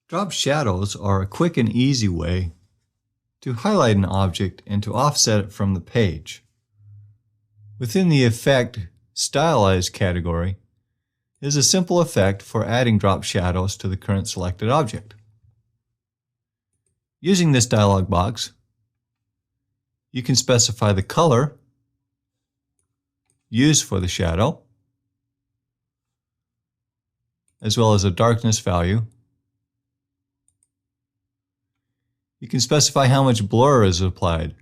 Drop shadows are a quick and easy way to highlight an object and to offset it from the page. Within the Effect Stylize category is a simple effect for adding drop shadows to the current selected object. Using this dialog box, you can specify the color used for the shadow, as well as a darkness value. You can specify how much blur is applied.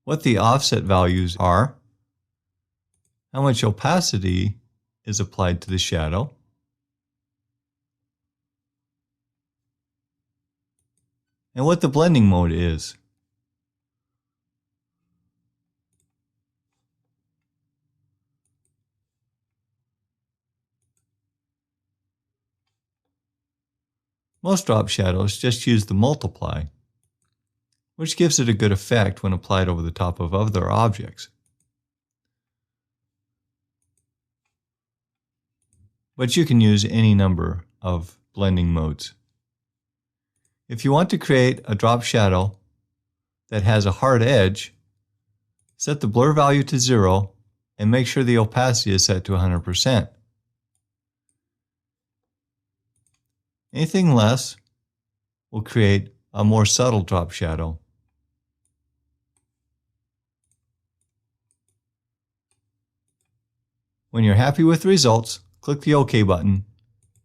What the offset values are, how much opacity is applied to the shadow, and what the blending mode is. Most drop shadows just use the multiply, which gives it a good effect when applied over the top of other objects. But you can use any number of blending modes. If you want to create a drop shadow that has a hard edge, set the blur value to 0 and make sure the opacity is set to 100%. Anything less will create a more subtle drop shadow. When you're happy with the results, click the OK button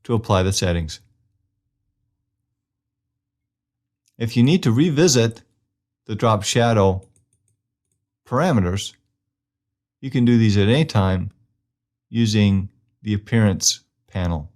to apply the settings. If you need to revisit the drop shadow parameters, you can do these at any time using the Appearance panel.